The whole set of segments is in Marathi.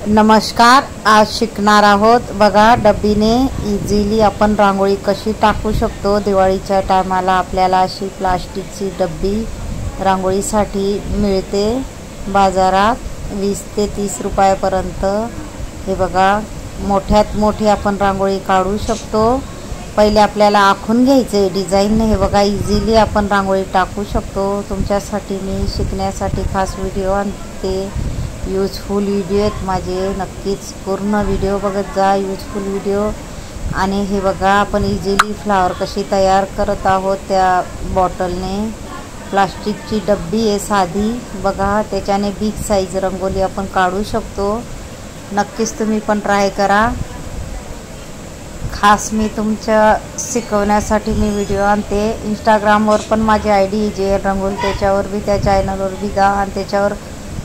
नमस्कार, आज शिकणार आहोत बघा डब्बीने इझिली आपण रांगोळी कशी टाकू शकतो। दिवाळीच्या टायमाला आपल्याला अशी प्लास्टिकची डब्बी रांगोळीसाठी मिळते बाजारात 20 ते 30 रुपयापर्यंत। हे बघा मोठ्यात मोठी आपण रांगोळी काढू शकतो। पहिले आपल्याला आखून घ्यायचे डिझाइन। हे बघा इझिली आपण रांगोळी टाकू शकतो। तुमच्यासाठी मी शिकण्यासाठी खास व्हिडिओ आणते। यूजफुल व्हिडिओ आहेत माझे, नक्कीच पूर्ण व्हिडिओ बघत जा, यूजफुल व्हिडिओ। आणि हे बघा आपण इझिली फ्लावर कशी तयार करत आहोत त्या बॉटलने। प्लास्टिकची डब्बी आहे साधी बघा, त्याच्याने बिग साईज रंगोली आपण काढू शकतो। नक्कीच तुम्ही पण ट्राय करा। खास मी तुमच्या शिकवण्यासाठी मी व्हिडिओ आणते। इंस्टाग्रामवर पण माझी आयडी जे रंगोली, त्याच्यावर बी त्या चॅनलवर बी जा आणि त्याच्यावर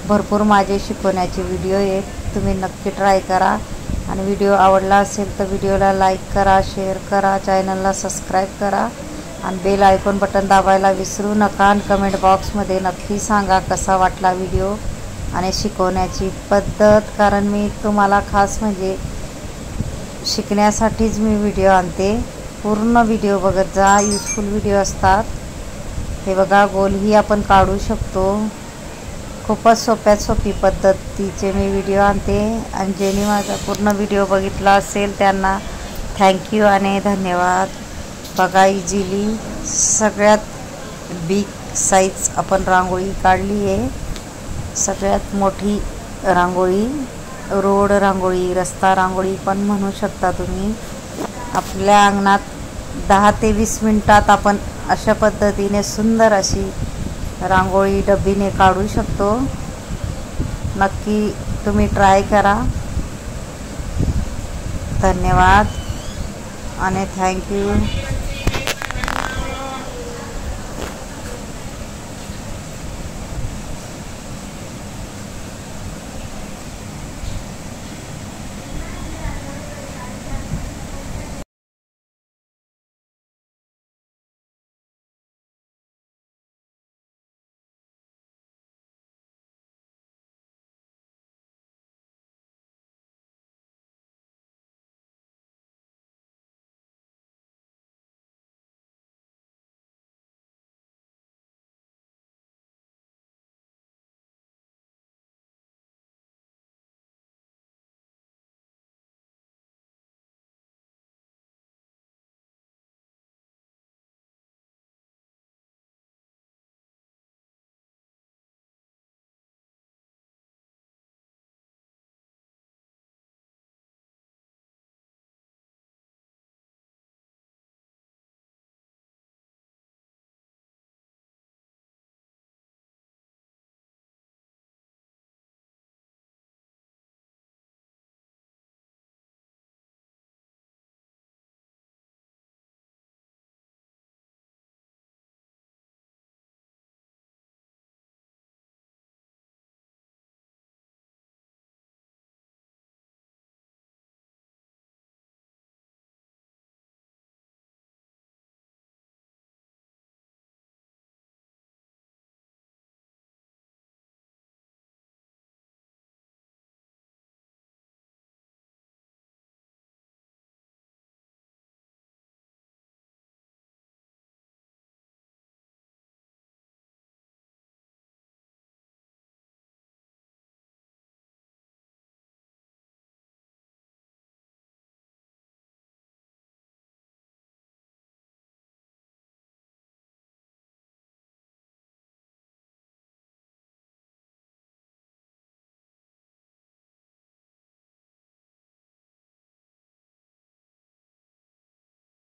भरपूर माझे शिकवण्याचे व्हिडिओ आहेत, तुम्ही नक्की ट्राय करा। आणि व्हिडिओ आवडला असेल तर व्हिडिओला लाईक करा, शेअर करा, चॅनलला सबस्क्राईब करा आणि बेल आयकॉन बटन दाबायला विसरू नका। आणि कमेंट बॉक्समध्ये नक्की सांगा कसा वाटला व्हिडिओ आणि शिकवण्याची पद्धत, कारण मी तुम्हाला खास म्हणजे शिकण्यासाठीच मी व्हिडिओ आणते। पूर्ण व्हिडिओ बघत जा, यूजफुल व्हिडिओ असतात। हे बघा गोलही आपण काढू शकतो। खूपच सोपी पद्धतीचे मी व्हिडिओ आणते आणि ज्यांनी माझा पूर्ण व्हिडिओ बघितला असेल त्यांना थँक्यू आणि धन्यवाद। बघा इझिली सगळ्यात बिग साईज आपण रांगोळी काढली आहे। सगळ्यात मोठी रांगोळी, रोड रांगोळी, रस्ता रांगोळी पण म्हणू शकता तुम्ही। आपल्या अंगणात 10 ते 20 मिनिटात आपण अशा पद्धतीने सुंदर अशी रांगोळी डब्बीने काढू शकतो। नक्की तुम्ही ट्राय करा। धन्यवाद आणि थँक्यू।